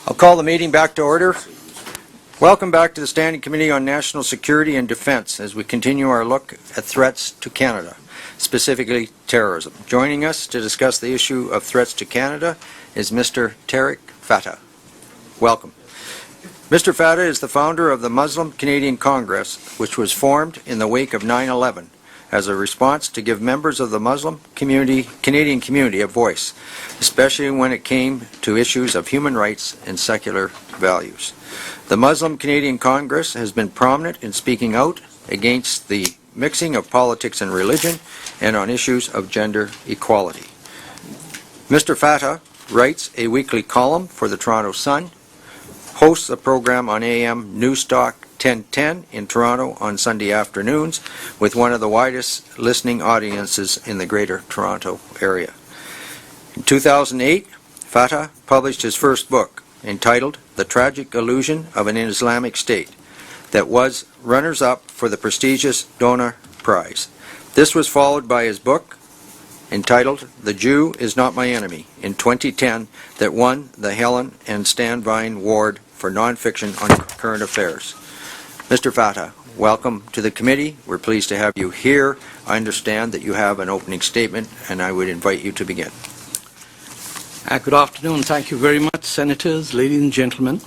I'll call the meeting back to order. Welcome back to the Standing Committee on National Security and Defense as we continue our look at threats to Canada, specifically terrorism. Joining us to discuss the issue of threats to Canada is Mr. Tarek Fatah. Welcome. Mr. Fatah is the founder of the Muslim Canadian Congress, which was formed in the wake of 9/11 as a response to give members of the Muslim Canadian community a voice, especially when it came to issues of human rights and secular values. The Muslim Canadian Congress has been prominent in speaking out against the mixing of politics and religion and on issues of gender equality. Mr. Fatah writes a weekly column for the Toronto Sun, hosts a program on AM Newstalk 1010 in Toronto on Sunday afternoons with one of the widest listening audiences in the Greater Toronto Area. In 2008, Fatah published his first book entitled The Tragic Illusion of an Islamic State that was runners-up for the prestigious Donor Prize. This was followed by his book entitled The Jew is Not My Enemy in 2010 that won the Helen and Stan Vine Award for Nonfiction on Current Affairs. Mr. Fatah, welcome to the committee. We're pleased to have you here. I understand that you have an opening statement, and I would invite you to begin. Good afternoon. Thank you very much, Senators, ladies and gentlemen.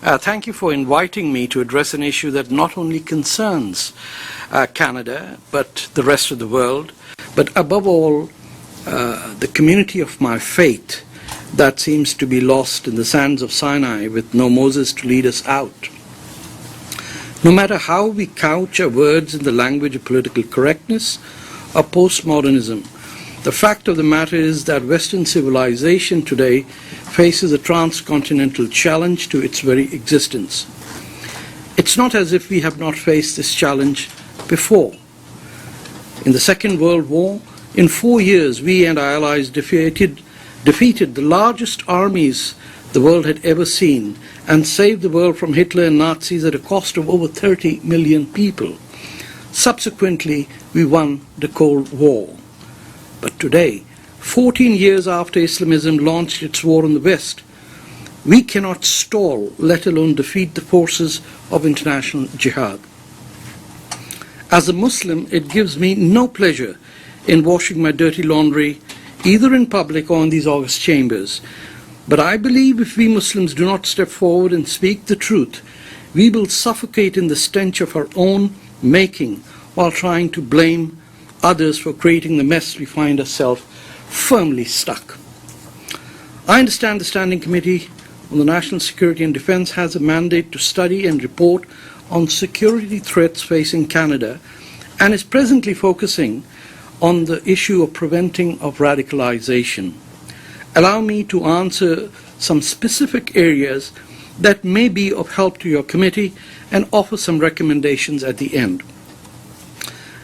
Thank you for inviting me to address an issue that not only concerns Canada, but the rest of the world, but above all, the community of my faith that seems to be lost in the sands of Sinai with no Moses to lead us out. No matter how we couch our words in the language of political correctness or postmodernism, the fact of the matter is that Western civilization today faces a transcontinental challenge to its very existence. It's not as if we have not faced this challenge before. In the Second World War, in 4 years, we and our allies defeated the largest armies the world had ever seen and saved the world from Hitler and Nazis at a cost of over 30 million people. Subsequently, we won the Cold War. But today, 14 years after Islamism launched its war in the West, we cannot stall, let alone defeat the forces of international jihad. As a Muslim, it gives me no pleasure in washing my dirty laundry, either in public or in these august chambers. But I believe if we Muslims do not step forward and speak the truth, we will suffocate in the stench of our own making while trying to blame others for creating the mess we find ourselves firmly stuck. I understand the Standing Committee on the National Security and Defense has a mandate to study and report on security threats facing Canada and is presently focusing on the issue of preventing of radicalization. Allow me to answer some specific areas that may be of help to your committee and offer some recommendations at the end.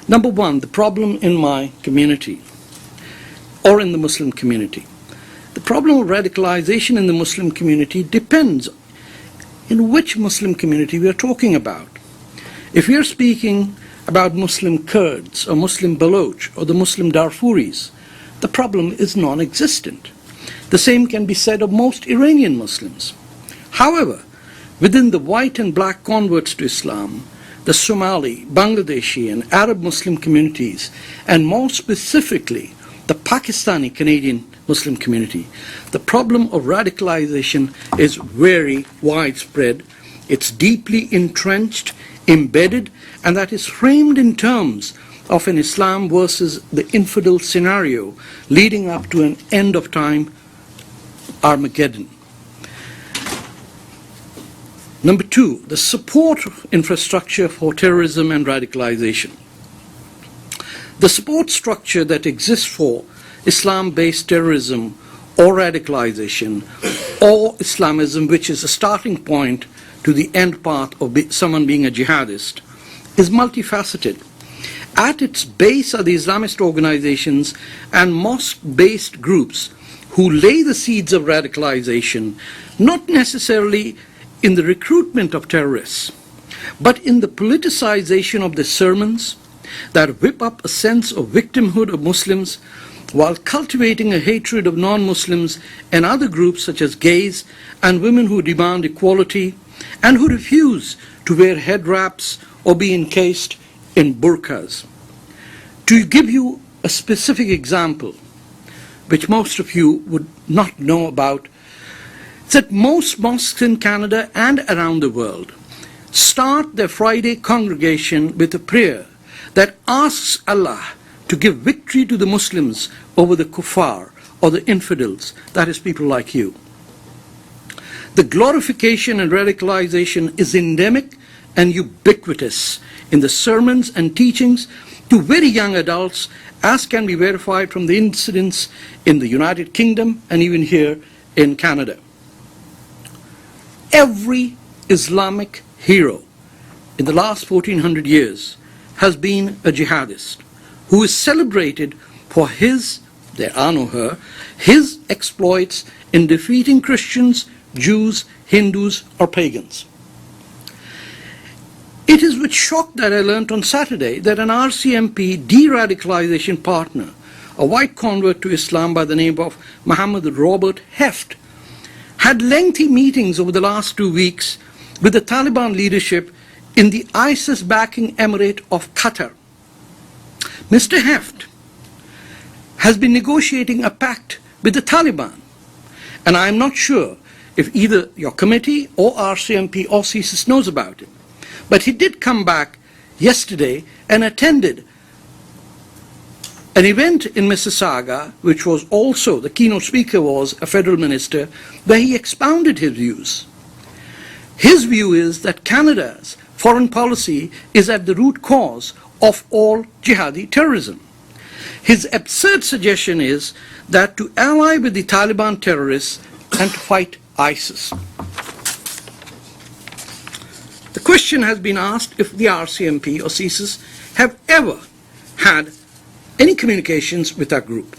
Number one, the problem in my community or in the Muslim community. The problem of radicalization in the Muslim community depends in which Muslim community we are talking about. If we are speaking about Muslim Kurds or Muslim Baloch or the Muslim Darfuris, the problem is non-existent. The same can be said of most Iranian Muslims. However, within the white and black converts to Islam, the Somali, Bangladeshi and Arab Muslim communities, and more specifically the Pakistani Canadian Muslim community, the problem of radicalization is very widespread. It's deeply entrenched, embedded, and that is framed in terms of an Islam versus the infidel scenario leading up to an end of time Armageddon. Number two, the support infrastructure for terrorism and radicalization. The support structure that exists for Islam-based terrorism or radicalization or Islamism, which is a starting point to the end path of someone being a jihadist, is multifaceted. At its base are the Islamist organizations and mosque-based groups who lay the seeds of radicalization, not necessarily in the recruitment of terrorists, but in the politicization of the sermons that whip up a sense of victimhood of Muslims while cultivating a hatred of non-Muslims and other groups such as gays and women who demand equality and who refuse to wear head wraps or be encased in burqas. To give you a specific example, which most of you would not know about, that most mosques in Canada and around the world start their Friday congregation with a prayer that asks Allah to give victory to the Muslims over the kuffar or the infidels, that is, people like you. The glorification and radicalization is endemic and ubiquitous in the sermons and teachings to very young adults, as can be verified from the incidents in the United Kingdom and even here in Canada. Every Islamic hero in the last 1400 years has been a jihadist who is celebrated for his, there are no her, his exploits in defeating Christians, Jews, Hindus, or pagans. It is with shock that I learnt on Saturday that an RCMP de-radicalization partner, a white convert to Islam by the name of Muhammad Robert Heft, had lengthy meetings over the last 2 weeks with the Taliban leadership in the ISIS-backing Emirate of Qatar. Mr. Heft has been negotiating a pact with the Taliban, and I am not sure if either your committee or RCMP or CSIS knows about it. But he did come back yesterday and attended an event in Mississauga, which was also, the keynote speaker was a federal minister, where he expounded his views. His view is that Canada's foreign policy is at the root cause of all jihadi terrorism. His absurd suggestion is that to ally with the Taliban terrorists and to fight ISIS. The question has been asked if the RCMP or CSIS have ever had any communications with that group.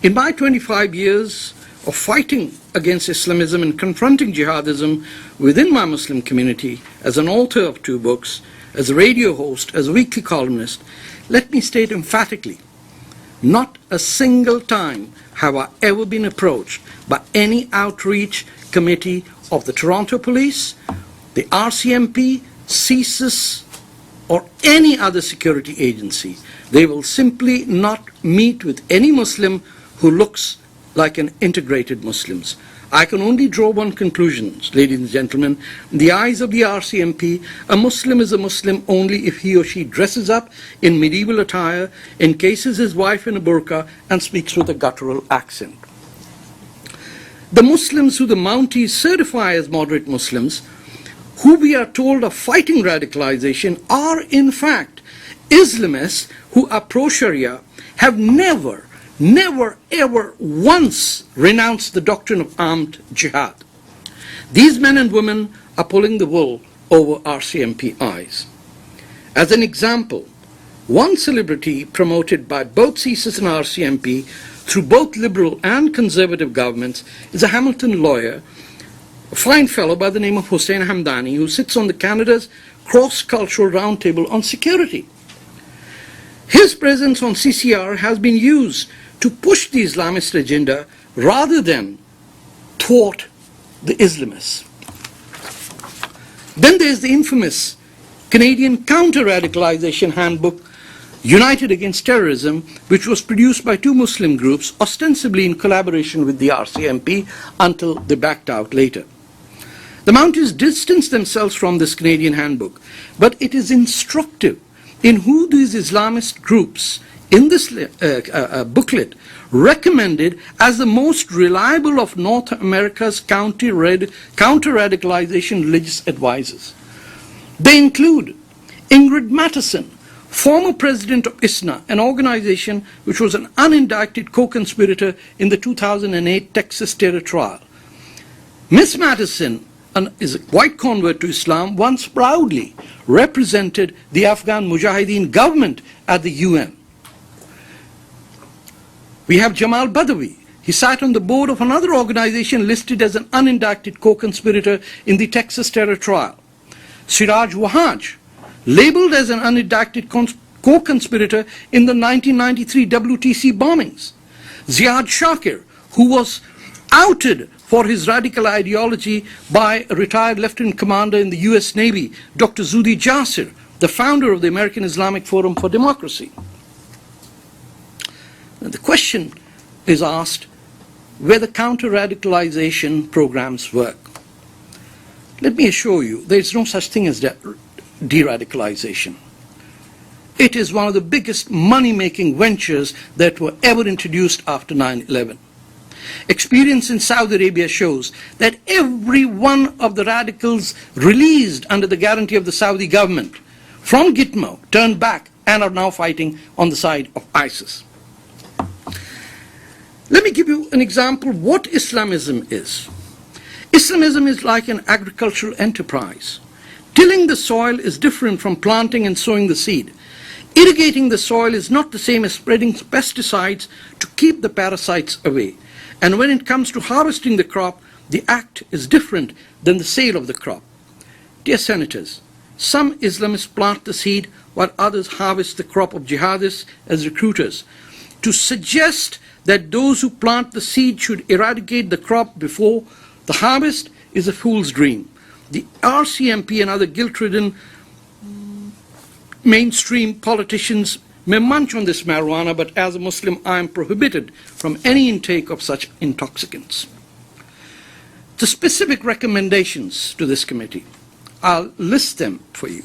In my 25 years of fighting against Islamism and confronting jihadism within my Muslim community, as an author of 2 books, as a radio host, as a weekly columnist, let me state emphatically, not a single time have I ever been approached by any outreach committee of the Toronto Police, the RCMP, CSIS, or any other security agency. They will simply not meet with any Muslim who looks like an integrated Muslim. I can only draw one conclusion, ladies and gentlemen. In the eyes of the RCMP, a Muslim is a Muslim only if he or she dresses up in medieval attire, encases his wife in a burqa, and speaks with a guttural accent. The Muslims who the Mounties certify as moderate Muslims, who we are told are fighting radicalization, are in fact Islamists who are pro-Sharia, have never, ever once renounced the doctrine of armed jihad. These men and women are pulling the wool over RCMP eyes. As an example, one celebrity promoted by both CSIS and RCMP through both liberal and conservative governments is a Hamilton lawyer, a fine fellow by the name of Hussein Hamdani, who sits on the Canada's Cross-Cultural Roundtable on Security. His presence on CCR has been used to push the Islamist agenda rather than thwart the Islamists. Then there's the infamous Canadian Counter-Radicalization Handbook, United Against Terrorism, which was produced by 2 Muslim groups, ostensibly in collaboration with the RCMP, until they backed out later. The Mounties distanced themselves from this Canadian handbook, but it is instructive in who these Islamist groups in this booklet recommended as the most reliable of North America's counter-radicalization religious advisors. They include Ingrid Mattison, former president of ISNA, an organization which was an unindicted co-conspirator in the 2008 Texas terror trial. Ms. Mattison is a white convert to Islam, once proudly represented the Afghan Mujahideen government at the UN. We have Jamal Badawi. He sat on the board of another organization listed as an unindicted co-conspirator in the Texas terror trial. Siraj Wahaj, labeled as an unindicted co-conspirator in the 1993 WTC bombings. Ziad Shakir, who was outed for his radical ideology by a retired lieutenant commander in the US Navy, Dr. Zudi Jasser, the founder of the American Islamic Forum for Democracy. And the question is asked whether counter-radicalization programs work. Let me assure you, there is no such thing as de-radicalization. It is one of the biggest money-making ventures that were ever introduced after 9/11. Experience in Saudi Arabia shows that every one of the radicals released under the guarantee of the Saudi government from Gitmo turned back and are now fighting on the side of ISIS. Let me give you an example of what Islamism is. Islamism is like an agricultural enterprise. Tilling the soil is different from planting and sowing the seed. Irrigating the soil is not the same as spreading pesticides to keep the parasites away. And when it comes to harvesting the crop, the act is different than the sale of the crop. Dear Senators, some Islamists plant the seed while others harvest the crop of jihadists as recruiters. To suggest that those who plant the seed should eradicate the crop before the harvest is a fool's dream. The RCMP and other guilt-ridden mainstream politicians may munch on this marijuana, but as a Muslim, I am prohibited from any intake of such intoxicants. The specific recommendations to this committee, I'll list them for you.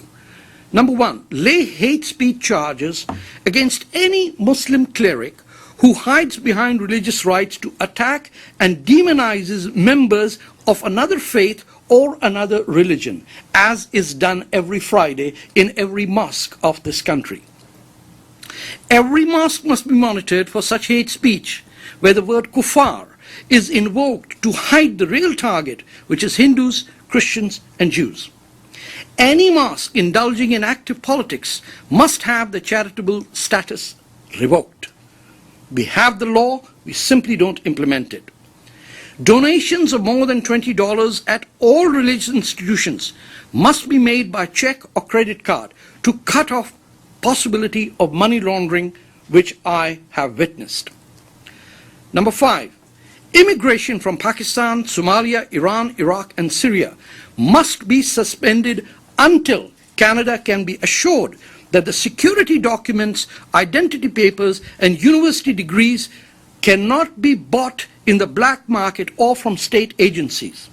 Number one, lay hate speech charges against any Muslim cleric who hides behind religious rights to attack and demonizes members of another faith or another religion, as is done every Friday in every mosque of this country. Every mosque must be monitored for such hate speech, where the word kuffar is invoked to hide the real target, which is Hindus, Christians, and Jews. Any mosque indulging in active politics must have the charitable status revoked. We have the law, we simply don't implement it. Donations of more than $20 at all religious institutions must be made by check or credit card to cut off possibility of money laundering, which I have witnessed. Number 5, immigration from Pakistan, Somalia, Iran, Iraq, and Syria must be suspended until Canada can be assured that the security documents, identity papers, and university degrees cannot be bought in the black market or from state agencies.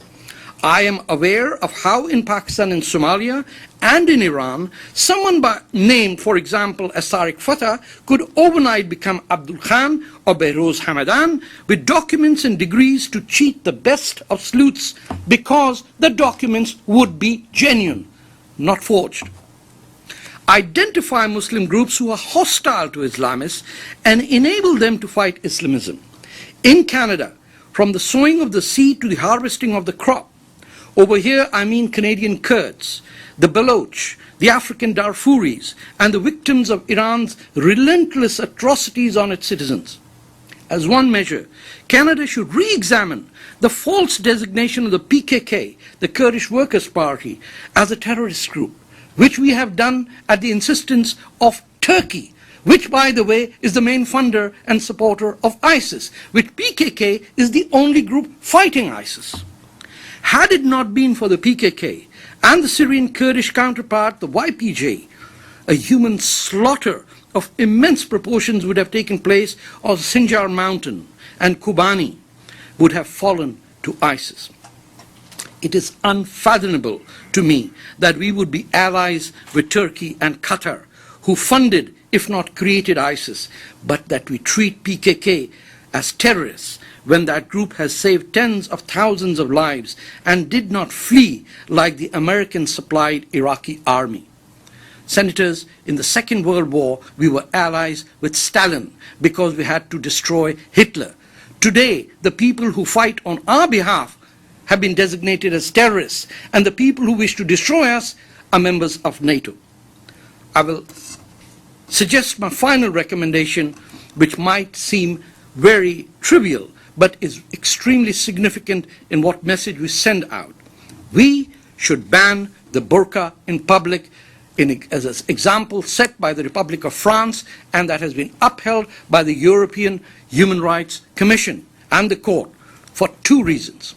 I am aware of how in Pakistan and Somalia and in Iran, someone named, for example, as Tarek Fatah could overnight become Abdul Khan or Behrouz Hamadan with documents and degrees to cheat the best of sleuths because the documents would be genuine, not forged. Identify Muslim groups who are hostile to Islamists and enable them to fight Islamism. In Canada, from the sowing of the seed to the harvesting of the crop, over here I mean Canadian Kurds, the Baloch, the African Darfuris, and the victims of Iran's relentless atrocities on its citizens. As one measure, Canada should re-examine the false designation of the PKK, the Kurdish Workers' Party, as a terrorist group, which we have done at the insistence of Turkey, which, by the way, is the main funder and supporter of ISIS, which PKK is the only group fighting ISIS. Had it not been for the PKK and the Syrian Kurdish counterpart, the YPJ, a human slaughter of immense proportions would have taken place on Sinjar Mountain, and Kobani would have fallen to ISIS. It is unfathomable to me that we would be allies with Turkey and Qatar, who funded, if not created ISIS, but that we treat PKK as terrorists when that group has saved tens of thousands of lives and did not flee like the American-supplied Iraqi army. Senators, in the Second World War, we were allies with Stalin because we had to destroy Hitler. Today, the people who fight on our behalf have been designated as terrorists, and the people who wish to destroy us are members of NATO. I will suggest my final recommendation, which might seem very trivial, but is extremely significant in what message we send out. We should ban the burqa in public as an example set by the Republic of France, and that has been upheld by the European Human Rights Commission and the court for two reasons.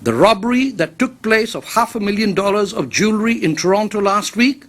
The robbery that took place of $500,000 of jewelry in Toronto last week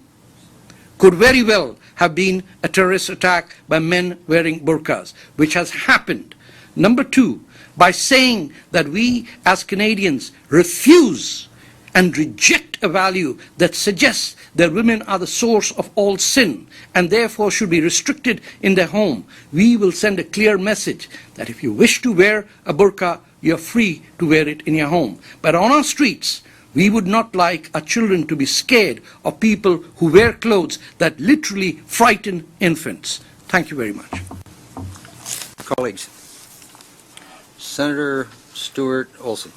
could very well have been a terrorist attack by men wearing burqas, which has happened. Number two, by saying that we as Canadians refuse and reject a value that suggests that women are the source of all sin and therefore should be restricted in their home, we will send a clear message that if you wish to wear a burqa, you're free to wear it in your home. But on our streets, we would not like our children to be scared of people who wear clothes that literally frighten infants. Thank you very much. Colleagues. Senator Stewart Olson.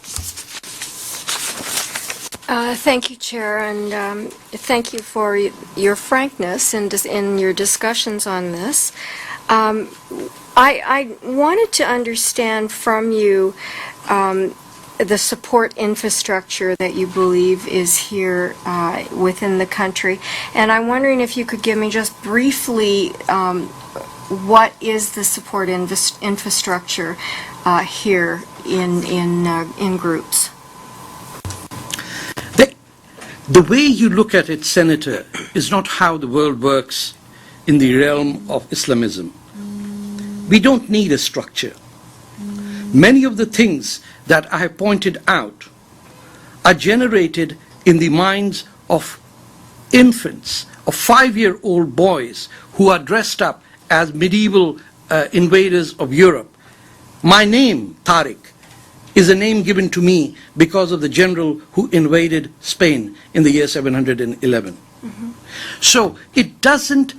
Thank you, Chair, and thank you for your frankness in your discussions on this. I wanted to understand from you the support infrastructure that you believe is here within the country, and I'm wondering if you could give me just briefly what is the support infrastructure here in groups. The way you look at it, Senator, is not how the world works in the realm of Islamism. We don't need a structure. Many of the things that I have pointed out are generated in the minds of infants, of 5-year-old boys who are dressed up as medieval invaders of Europe. My name, Tarek, is a name given to me because of the general who invaded Spain in the year 711. Mm-hmm. So it doesn't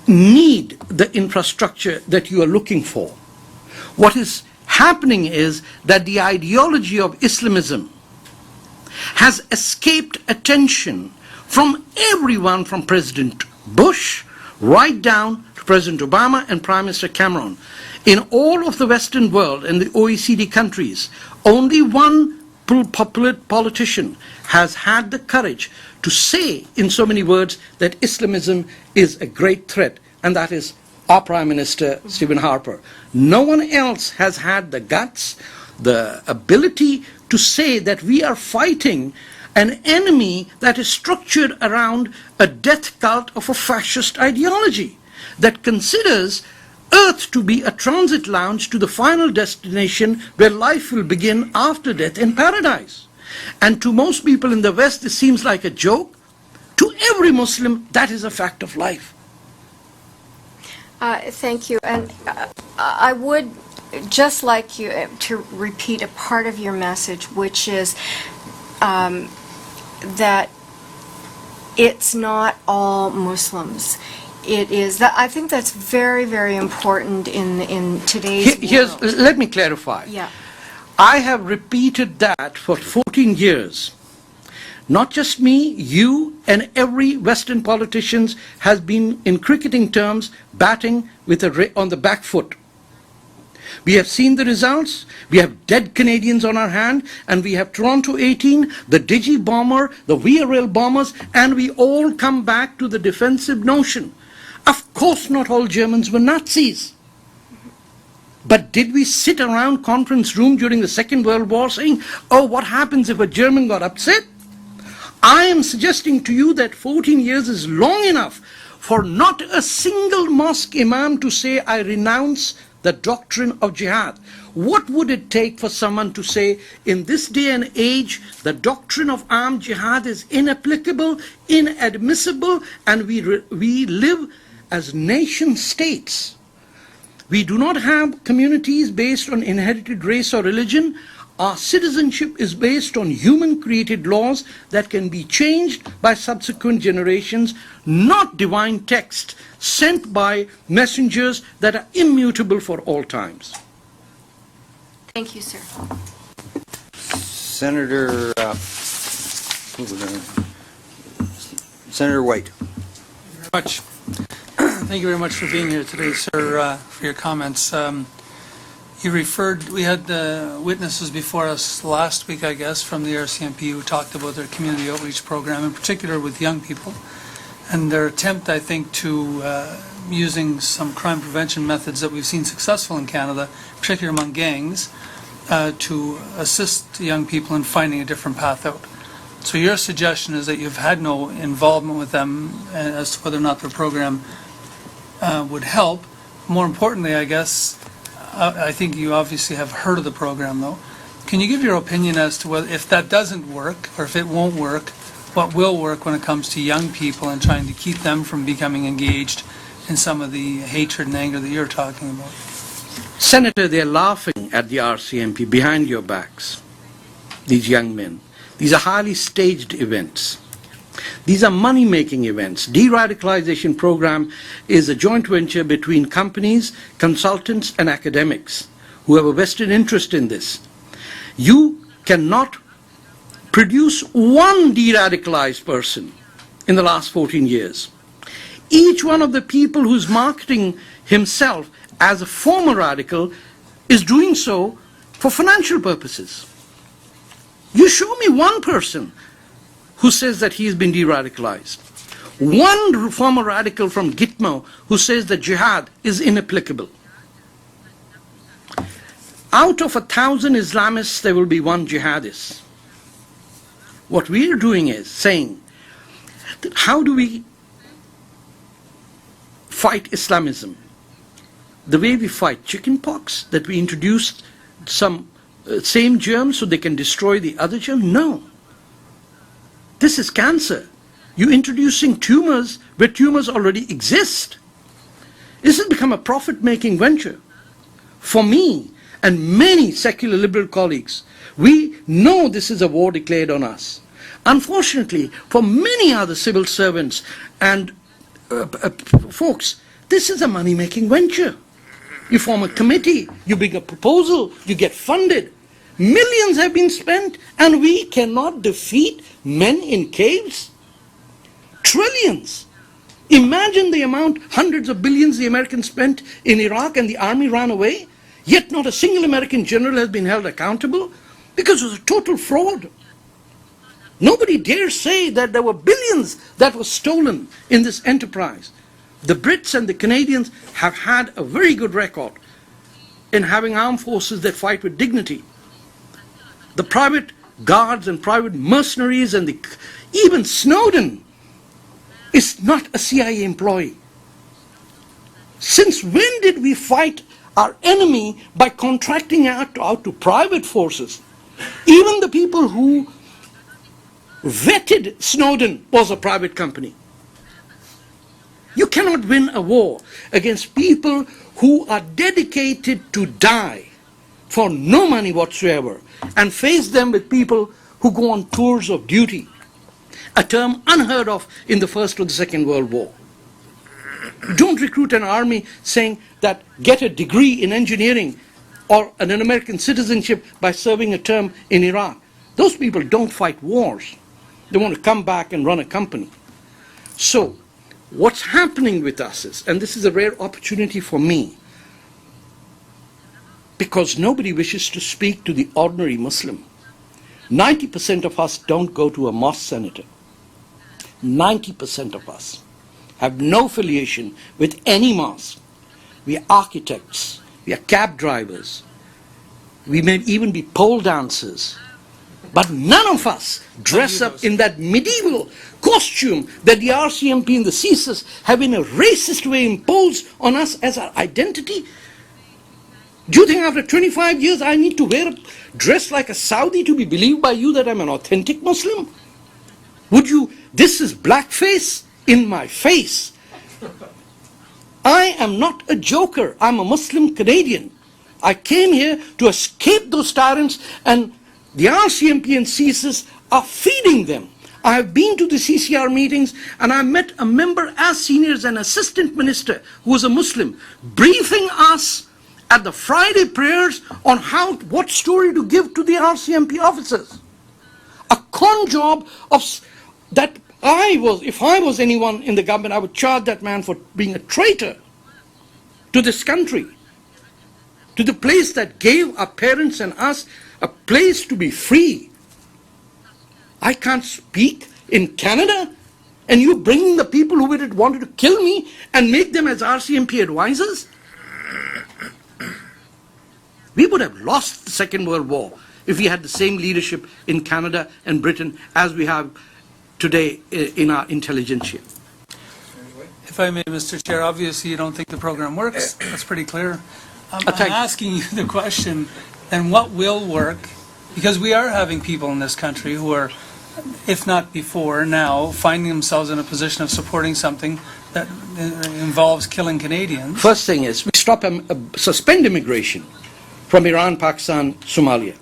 need the infrastructure that you are looking for. What is happening is that the ideology of Islamism has escaped attention from everyone, from President Bush right down to President Obama and Prime Minister Cameron. In all of the Western world and the OECD countries, only one politician has had the courage to say in so many words that Islamism is a great threat, and that is our Prime Minister, Stephen Harper. No one else has had the guts, the ability to say that we are fighting an enemy that is structured around a death cult of a fascist ideology that considers Earth to be a transit lounge to the final destination where life will begin after death in paradise. And to most people in the West, this seems like a joke. To every Muslim, that is a fact of life. Thank you. And I would just like you to repeat a part of your message, which is that it's not all Muslims. It is that I think that's very, very important in today's world. Let me clarify. Yeah. I have repeated that for 14 years. Not just me, you and every Western politician has been, in cricketing terms, batting with on the back foot. We have seen the results. We have dead Canadians on our hand, and we have Toronto 18, the Digi bomber, the VRL bombers, and we all come back to the defensive notion. Of course not all Germans were Nazis. But did we sit around conference room during the Second World War saying, oh, what happens if a German got upset? I am suggesting to you that 14 years is long enough for not a single mosque imam to say, I renounce the doctrine of jihad. What would it take for someone to say, in this day and age, the doctrine of armed jihad is inapplicable, inadmissible, and we live as nation states. We do not have communities based on inherited race or religion. Our citizenship is based on human-created laws that can be changed by subsequent generations, not divine text sent by messengers that are immutable for all times. Thank you, sir. Senator White. Thank you very much for being here today, sir, for your comments. You referred, we had witnesses before us last week, I guess, from the RCMP who talked about their community outreach program, in particular with young people, and their attempt, I think, to using some crime prevention methods that we've seen successful in Canada, particularly among gangs, to assist young people in finding a different path out. So your suggestion is that you've had no involvement with them as to whether or not their program would help. More importantly, I guess, I think you obviously have heard of the program, though. Can you give your opinion as to whether, if that doesn't work, or if it won't work, what will work when it comes to young people and trying to keep them from becoming engaged in some of the hatred and anger that you're talking about? Senator, they're laughing at the RCMP behind your backs, these young men. These are highly staged events. These are money-making events. De-radicalization program is a joint venture between companies, consultants, and academics who have a vested interest in this. You cannot produce one de-radicalized person in the last 14 years. Each one of the people who's marketing himself as a former radical is doing so for financial purposes. You show me one person who says that he has been de-radicalized. One former radical from Gitmo who says that jihad is inapplicable. Out of 1,000 Islamists, there will be one jihadist. What we are doing is saying, how do we fight Islamism? The way we fight chickenpox, that we introduced some same germs so they can destroy the other germ? No. This is cancer. You're introducing tumors where tumors already exist. This has become a profit-making venture. For me and many secular liberal colleagues, we know this is a war declared on us. Unfortunately, for many other civil servants and folks, this is a money-making venture. You form a committee, you bring a proposal, you get funded. Millions have been spent, and we cannot defeat men in caves? Trillions. Imagine the amount, hundreds of billions the Americans spent in Iraq and the army ran away, yet not a single American general has been held accountable because it was a total fraud. Nobody dares say that there were billions that were stolen in this enterprise. The Brits and the Canadians have had a very good record in having armed forces that fight with dignity. The private guards and private mercenaries and even Snowden is not a CIA employee. Since when did we fight our enemy by contracting out to private forces? Even the people who vetted Snowden was a private company. You cannot win a war against people who are dedicated to die for no money whatsoever and face them with people who go on tours of duty, a term unheard of in the First or the Second World War. Don't recruit an army saying that get a degree in engineering or an American citizenship by serving a term in Iraq. Those people don't fight wars. They want to come back and run a company. So, what's happening with us is, and this is a rare opportunity for me, because nobody wishes to speak to the ordinary Muslim. 90% of us don't go to a mosque, Senator. 90% of us have no affiliation with any mosque. We are architects, we are cab drivers, we may even be pole dancers, but none of us dress up in that medieval costume that the RCMP and the CSIS have in a racist way imposed on us as our identity. Do you think after 25 years I need to dress like a Saudi to be believed by you that I'm an authentic Muslim? Would you, this is blackface in my face. I am not a joker. I'm a Muslim Canadian. I came here to escape those tyrants, and the RCMP and CSIS are feeding them. I have been to the CCR meetings, and I met a member as senior as an assistant minister who was a Muslim, briefing us at the Friday prayers on what story to give to the RCMP officers. A con job of that if I was anyone in the government, I would charge that man for being a traitor to this country, to to the place that gave our parents and us a place to be free. I can't speak in Canada, and you bring the people who wanted to kill me and make them as RCMP advisors? We would have lost the Second World War if we had the same leadership in Canada and Britain as we have today in our intelligentsia. If I may, Mr. Chair, obviously you don't think the program works. That's pretty clear. I'm asking you the question, then what will work? Because we are having people in this country who are, if not before, now finding themselves in a position of supporting something that involves killing Canadians. First thing is, we suspend immigration from Iran, Pakistan, Somalia.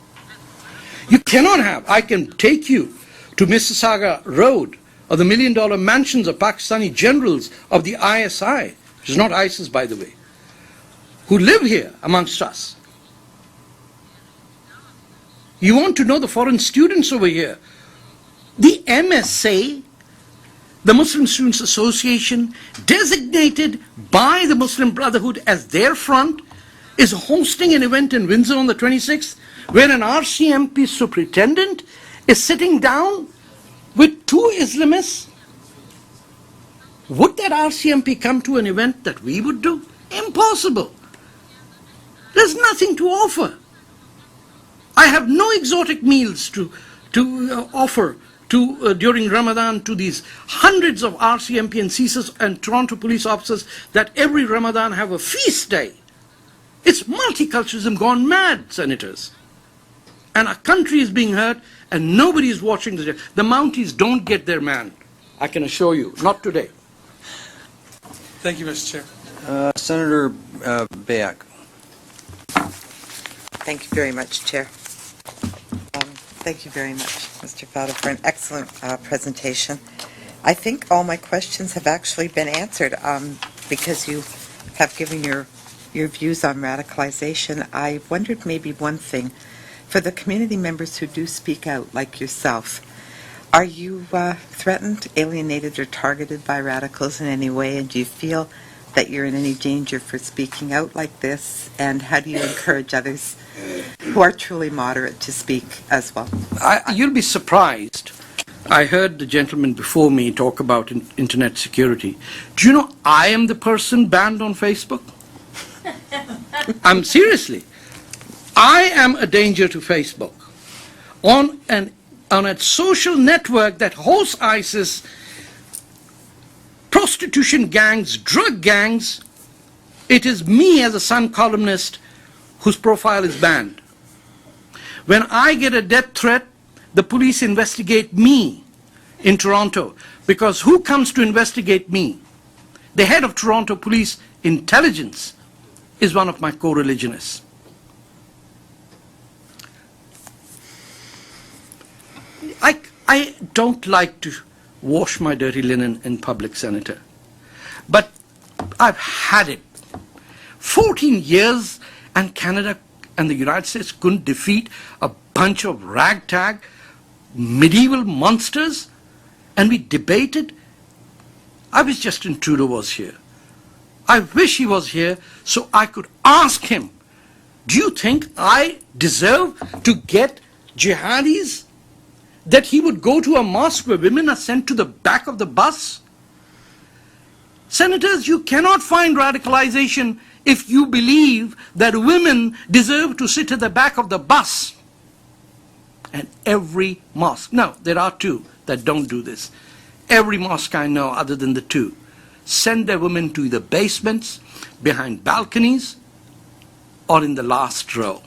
You cannot have, I can take you to Mississauga Road or the $1 million mansions of Pakistani generals of the ISI, which is not ISIS by the way, who live here amongst us. You want to know the foreign students over here? The MSA, the Muslim Students Association, designated by the Muslim Brotherhood as their front, is hosting an event in Windsor on the 26th where an RCMP superintendent is sitting down with two Islamists. Would that RCMP come to an event that we would do? Impossible. There's nothing to offer. I have no exotic meals to offer during Ramadan to these hundreds of RCMP and CSIS and Toronto police officers that every Ramadan have a feast day. It's multiculturalism gone mad, senators. And our country is being hurt and nobody is watching this. The Mounties don't get their man, I can assure you, not today. Thank you, Mr. Chair. Senator Beck. Thank you very much, Chair. Thank you very much, Mr. Fatah, for an excellent presentation. I think all my questions have actually been answered because you have given your views on radicalization. I wondered maybe one thing. For the community members who do speak out, like yourself, are you threatened, alienated, or targeted by radicals in any way? And do you feel that you're in any danger for speaking out like this? And how do you encourage others who are truly moderate to speak as well? You'll be surprised. I heard the gentleman before me talk about internet security. Do you know I am the person banned on Facebook? Seriously. I am a danger to Facebook. On a social network that hosts ISIS, prostitution gangs, drug gangs, it is me as a Sun columnist whose profile is banned. When I get a death threat, the police investigate me in Toronto. Because who comes to investigate me? The head of Toronto Police Intelligence is one of my co-religionists. I don't like to wash my dirty linen in public, Senator. But I've had it. 14 years and Canada and the United States couldn't defeat a bunch of ragtag medieval monsters, and we debated. I wish Justin Trudeau was here. I wish he was here so I could ask him, do you think I deserve to get jihadis? That he would go to a mosque where women are sent to the back of the bus? Senators, you cannot find radicalization if you believe that women deserve to sit at the back of the bus. And every mosque, no, there are two that don't do this. Every mosque I know other than the two send their women to the basements, behind balconies, or in the last row.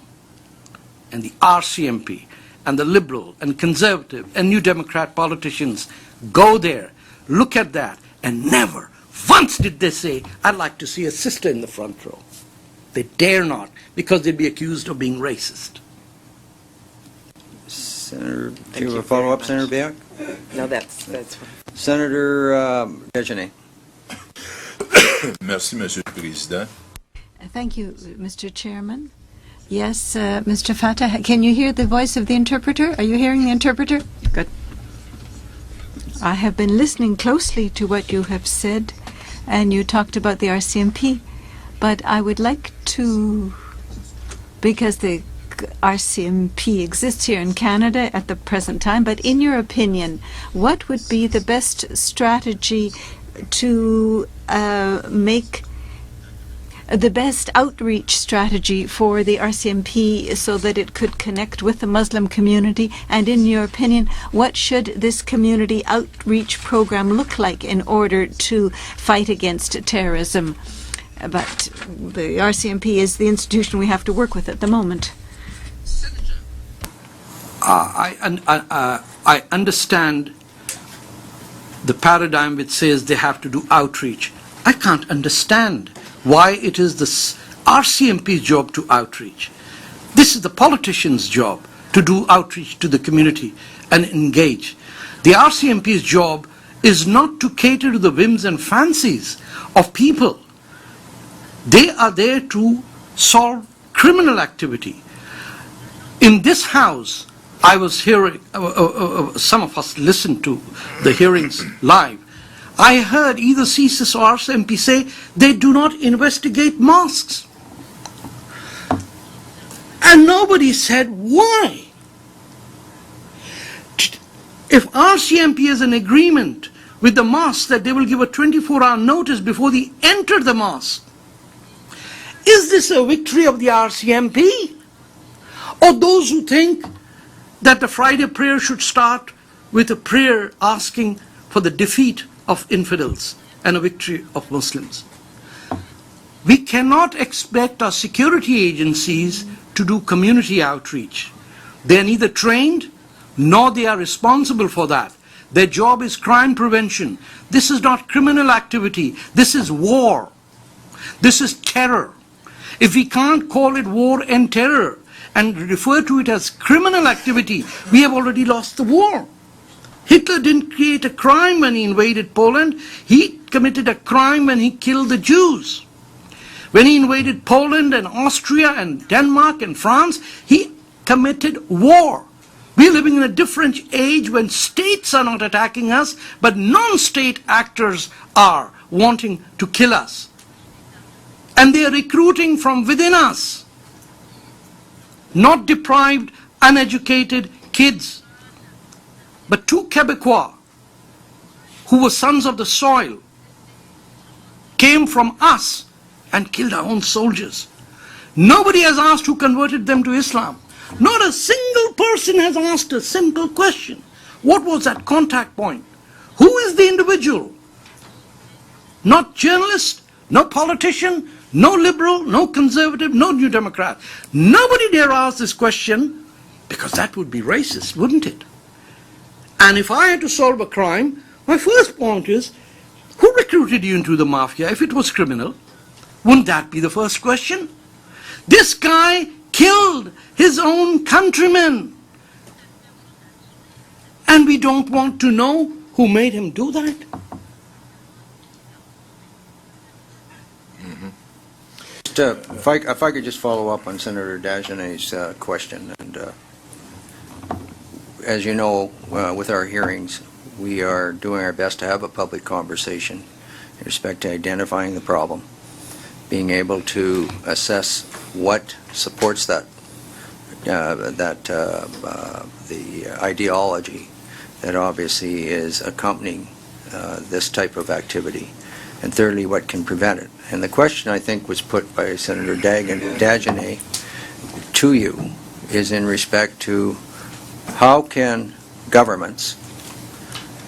And the RCMP and the Liberal and Conservative and New Democrat politicians go there, look at that, and never once did they say, I'd like to see a sister in the front row. They dare not, because they'd be accused of being racist. Senator, do you have a follow-up, Senator Beck? No, that's Senator Dejanay. Merci, Monsieur le Président. Thank you, Mr. Chairman. Yes, Mr. Fatah, can you hear the voice of the interpreter? Are you hearing the interpreter? Good. I have been listening closely to what you have said, and you talked about the RCMP, but I would like to because the RCMP exists here in Canada at the present time, but in your opinion, what would be the best strategy to make the best outreach strategy for the RCMP so that it could connect with the Muslim community? And in your opinion, what should this community outreach program look like in order to fight against terrorism? But the RCMP is the institution we have to work with at the moment. I understand the paradigm which says they have to do outreach. I can't understand why it is the RCMP's job to outreach. This is the politician's job to do outreach to the community and engage. The RCMP's job is not to cater to the whims and fancies of people. They are there to solve criminal activity. In this house, I was hearing, some of us listened to the hearings live. I heard either CSIS or RCMP say they do not investigate mosques. And nobody said why. If RCMP has an agreement with the mosque that they will give a 24-hour notice before they enter the mosque, is this a victory of the RCMP? Or those who think that the Friday prayer should start with a prayer asking for the defeat of infidels and a victory of Muslims? We cannot expect our security agencies to do community outreach. They are neither trained nor they are responsible for that. Their job is crime prevention. This is not criminal activity. This is war. This is terror. If we can't call it war and terror and refer to it as criminal activity, we have already lost the war. Hitler didn't create a crime when he invaded Poland. He committed a crime when he killed the Jews. When he invaded Poland and Austria and Denmark and France, he committed war. We are living in a different age when states are not attacking us, but non-state actors are wanting to kill us. And they are recruiting from within us. Not deprived, uneducated kids, but two Quebecois who were sons of the soil came from us and killed our own soldiers. Nobody has asked who converted them to Islam. Not a single person has asked a simple question. What was that contact point? Who is the individual? Not journalist, no politician, no liberal, no conservative, no New Democrat. Nobody dare ask this question, because that would be racist, wouldn't it? And if I had to solve a crime, my first point is, who recruited you into the mafia if it was criminal? Wouldn't that be the first question? This guy killed his own countrymen. And we don't want to know who made him do that? If I could just follow up on Senator Dagenet's question. And as you know, with our hearings, we are doing our best to have a public conversation in respect to identifying the problem, being able to assess what supports that, the ideology that obviously is accompanying this type of activity, and thirdly, what can prevent it. And the question, I think, was put by Senator Dagenet to you is in respect to how can governments,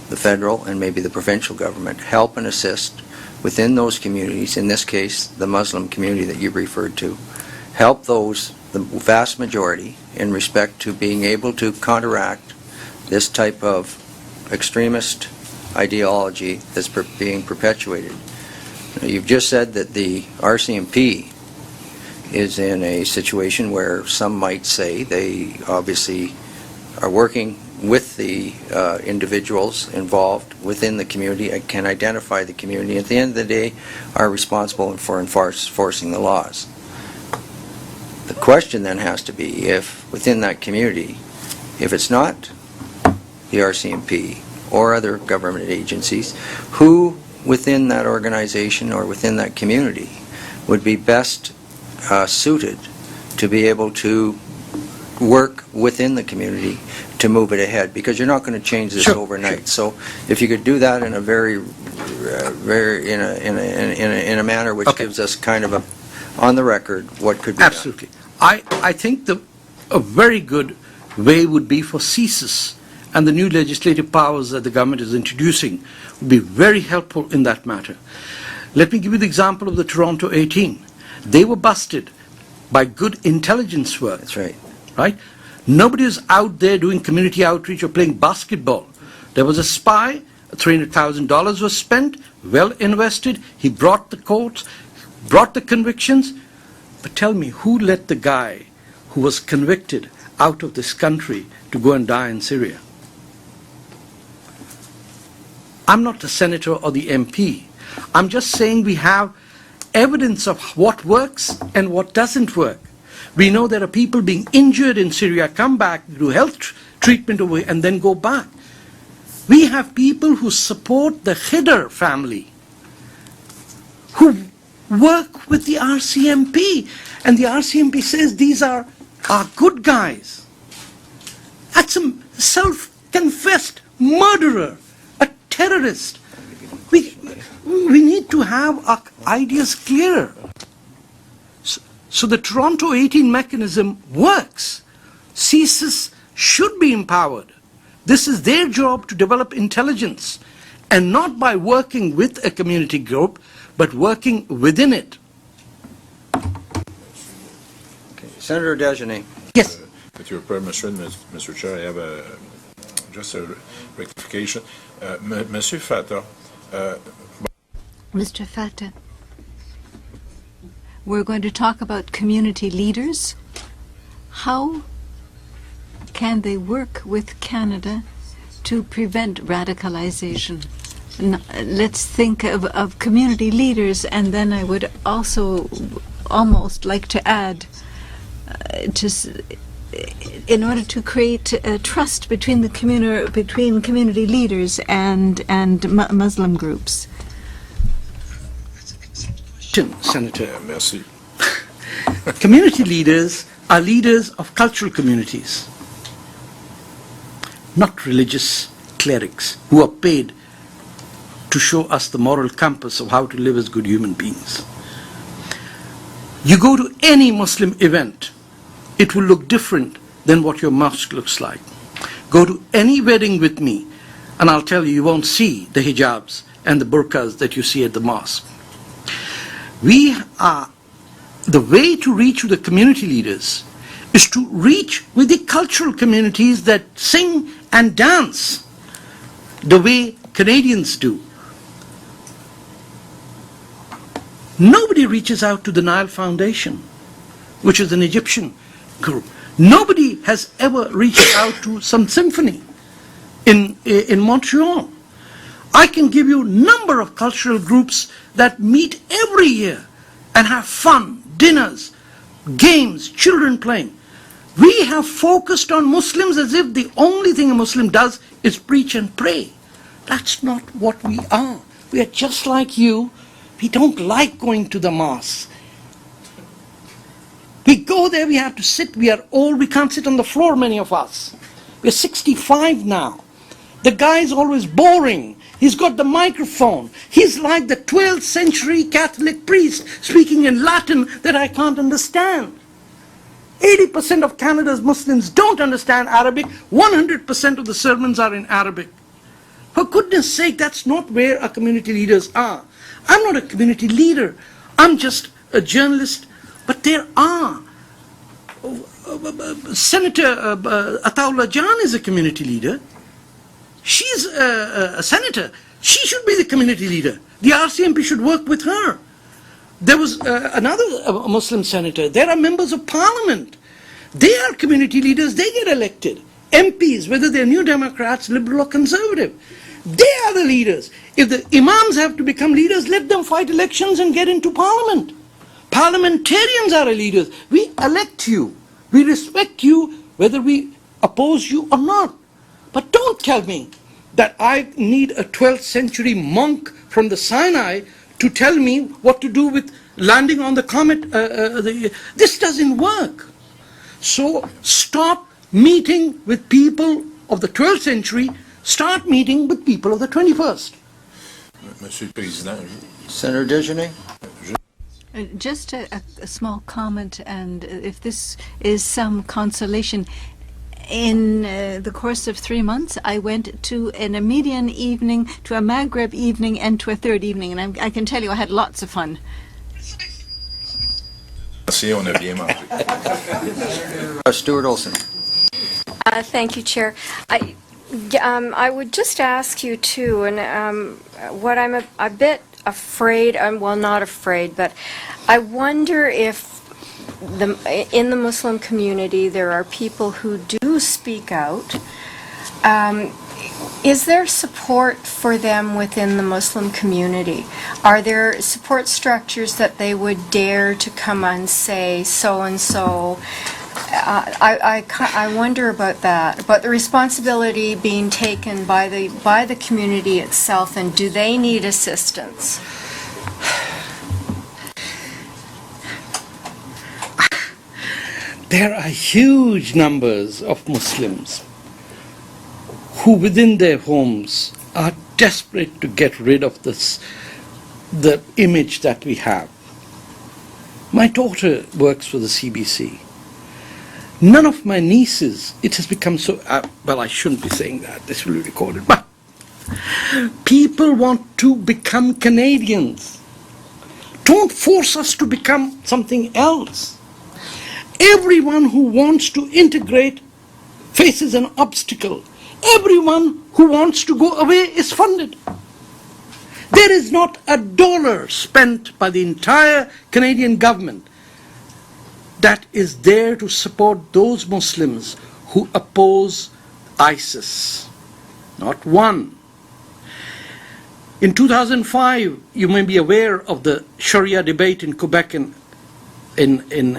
the federal and maybe the provincial government, help and assist within those communities, in this case, the Muslim community that you referred to, help those, the vast majority, in respect to being able to counteract this type of extremist ideology that's being perpetuated. Now, you've just said that the RCMP is in a situation where some might say they obviously are working with the individuals involved within the community and can identify the community. At the end of the day, are responsible for enforcing the laws. The question then has to be, if within that community, if it's not the RCMP or other government agencies, who within that organization or within that community would be best suited to be able to work within the community to move it ahead, because you're not going to change this Sure, overnight. So if you could do that in a in a manner which Okay. gives us kind of a, on the record, what could be done. Absolutely. I think a very good way would be for CSIS and the new legislative powers that the government is introducing would be very helpful in that matter. Let me give you the example of the Toronto 18. They were busted by good intelligence work. That's right. Right? Nobody was out there doing community outreach or playing basketball. There was a spy, $300,000 was spent, well invested. He brought the courts, brought the convictions. But tell me, who let the guy who was convicted out of this country to go and die in Syria? I'm not the senator or the MP. I'm just saying we have evidence of what works and what doesn't work. We know there are people being injured in Syria, come back, do health treatment over here, and then go back. We have people who support the Khidr family, who work with the RCMP, and the RCMP says these are good guys. That's a self-confessed murderer, a terrorist. We need to have our ideas clear. So the Toronto 18 mechanism works. CSIS should be empowered. This is their job to develop intelligence, and not by working with a community group, but working within it. Okay. Senator Dejanay. Yes. With your permission, Mr. Chair, I have just a rectification. Monsieur Fatah, Mr. Fatah, we're going to talk about community leaders. How can they work with Canada to prevent radicalization? Let's think of community leaders, and then I would also almost like to add, in order to create trust between between community leaders and Muslim groups. Senator. merci. Community leaders are leaders of cultural communities, not religious clerics who are paid to show us the moral compass of how to live as good human beings. You go to any Muslim event, it will look different than what your mosque looks like. Go to any wedding with me, and I'll tell you, you won't see the hijabs and the burqas that you see at the mosque. The way to reach with the community leaders is to reach with the cultural communities that sing and dance the way Canadians do. Nobody reaches out to the Nile Foundation, which is an Egyptian group. Nobody has ever reached out to some symphony in Montreal. I can give you a number of cultural groups that meet every year and have fun, dinners, games, children playing. We have focused on Muslims as if the only thing a Muslim does is preach and pray. That's not what we are. We are just like you. We don't like going to the mosque. We go there, we have to sit, we are old, we can't sit on the floor, many of us. We're 65 now. The guy's always boring. He's got the microphone. He's like the 12th century Catholic priest speaking in Latin that I can't understand. 80% of Canada's Muslims don't understand Arabic. 100% of the sermons are in Arabic. For goodness sake, that's not where our community leaders are. I'm not a community leader. I'm just a journalist. But there are. Senator Ataullah Jan is a community leader. She's a senator. She should be the community leader. The RCMP should work with her. There was another Muslim senator. There are members of parliament. They are community leaders. They get elected. MPs, whether they're New Democrats, Liberal or Conservative. They are the leaders. If the imams have to become leaders, let them fight elections and get into parliament. Parliamentarians are leaders. We elect you. We respect you whether we oppose you or not. But don't tell me that I need a 12th century monk from the Sinai to tell me what to do with landing on the comet. This doesn't work. So stop meeting with people of the 12th century, start meeting with people of the 21st. Monsieur le Président, Senator Desjardins? Just a small comment, and if this is some consolation, in the course of 3 months, I went to an Armenian evening, to a Maghreb evening, and to a third evening, and I can tell you I had lots of fun. merci, on a bien mangé. Stuart Olson. Thank you, Chair. I would just ask you too, and what I'm a bit afraid, well, not afraid, but I wonder if in the Muslim community there are people who do speak out. Is there support for them within the Muslim community? Are there support structures that they would dare to come and say so-and-so? I wonder about that, about the responsibility being taken by the community itself, and do they need assistance? There are huge numbers of Muslims who within their homes are desperate to get rid of the image that we have. My daughter works for the CBC. None of my nieces, it has become so, well, I shouldn't be saying that, this will be recorded, but people want to become Canadians. Don't force us to become something else. Everyone who wants to integrate faces an obstacle. Everyone who wants to go away is funded. There is not a dollar spent by the entire Canadian government that is there to support those Muslims who oppose ISIS. Not one. In 2005, you may be aware of the Sharia debate in Quebec and in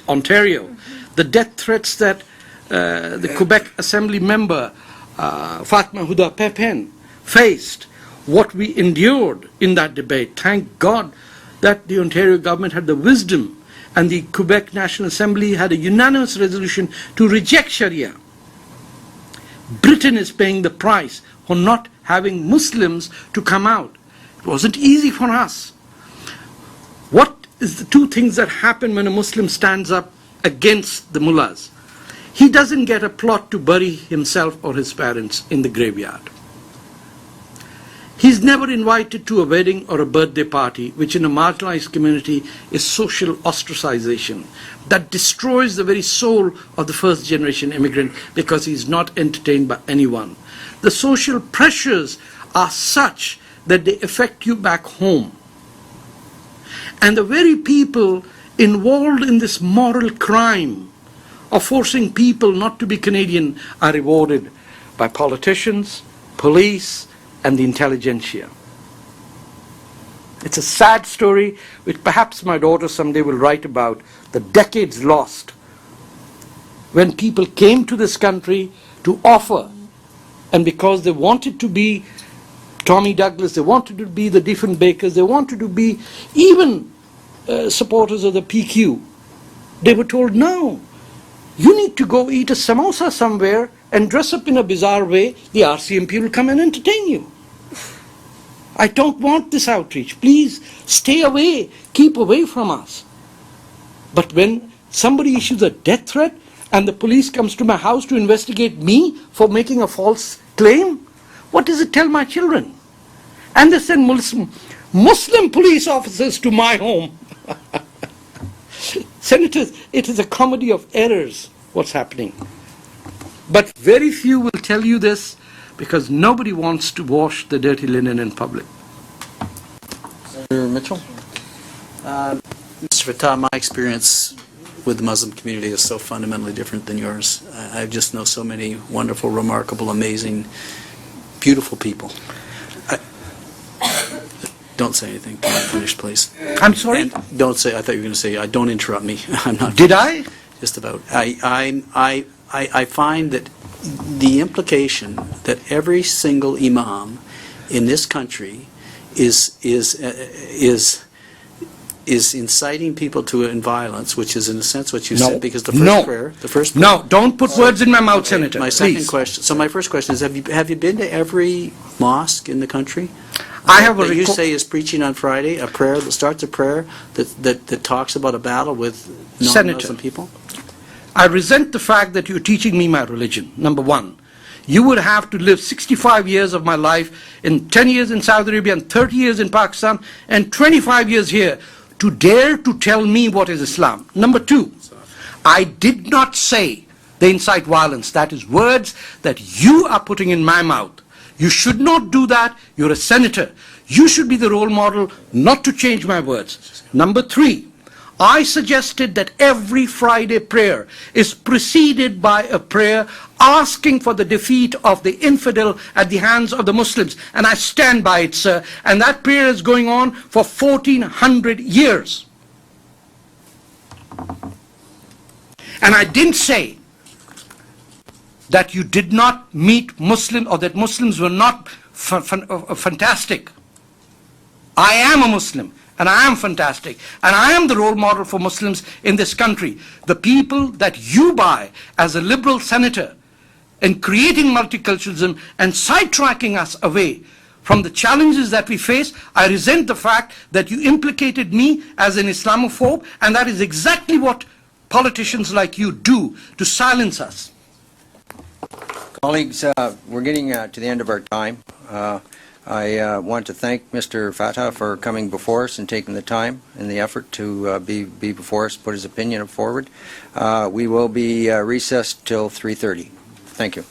Ontario. The death threats that the Quebec Assembly member Fatma Huda Pepin faced, what we endured in that debate. Thank God that the Ontario government had the wisdom and the Quebec National Assembly had a unanimous resolution to reject Sharia. Britain is paying the price for not having Muslims to come out. It wasn't easy for us. What is the two things that happen when a Muslim stands up against the mullahs? He doesn't get a plot to bury himself or his parents in the graveyard. He's never invited to a wedding or a birthday party, which in a marginalized community is social ostracization that destroys the very soul of the first generation immigrant because he's not entertained by anyone. The social pressures are such that they affect you back home. And the very people involved in this moral crime of forcing people not to be Canadian are rewarded by politicians, police, and the intelligentsia. It's a sad story which perhaps my daughter someday will write about, the decades lost when people came to this country to offer, and because they wanted to be Tommy Douglas, they wanted to be the Diefenbakers, they wanted to be even supporters of the PQ, they were told, no, you need to go eat a samosa somewhere and dress up in a bizarre way, the RCMP will come and entertain you. I don't want this outreach. Please stay away, keep away from us. But when somebody issues a death threat and the police comes to my house to investigate me for making a false claim, what does it tell my children? And they send Muslim police officers to my home. Senators, it is a comedy of errors what's happening. But very few will tell you this because nobody wants to wash the dirty linen in public. Senator Mitchell? Mr. Fatah, my experience with the Muslim community is so fundamentally different than yours. I just know so many wonderful, remarkable, amazing, beautiful people. Don't say anything. Can I finish, please? I'm sorry? And don't say, I thought you were going to say, don't interrupt me. I'm not. Did I? Just about. I find that the implication that every single imam in this country is is inciting people to violence, which is in a sense what you No. said, because the No. first prayer. No, don't put words in my mouth, Okay, Senator, My second please. question, so my first question is, have you been to every mosque in the country? I have a That you reco- say is preaching on Friday, a prayer that starts a prayer that talks about a battle with Senator. non-Muslim people? I resent the fact that you're teaching me my religion, number one. You would have to live 65 years of my life, in 10 years in Saudi Arabia and 30 years in Pakistan and 25 years here to dare to tell me what is Islam. Number two, I did not say they incite violence. That is words that you are putting in my mouth. You should not do that. You're a senator. You should be the role model not to change my words. Number three, I suggested that every Friday prayer is preceded by a prayer asking for the defeat of the infidel at the hands of the Muslims. And I stand by it, sir. And that prayer is going on for 1400 years. And I didn't say that you did not meet Muslims or that Muslims were not fantastic. I am a Muslim and I am fantastic and I am the role model for Muslims in this country. The people that you buy as a liberal senator in creating multiculturalism and sidetracking us away from the challenges that we face, I resent the fact that you implicated me as an Islamophobe, and that is exactly what politicians like you do to silence us. Colleagues, we're getting to the end of our time. I want to thank Mr. Fatah for coming before us and taking the time and the effort to be before us, put his opinion forward. We will be recessed till 3:30. Thank you.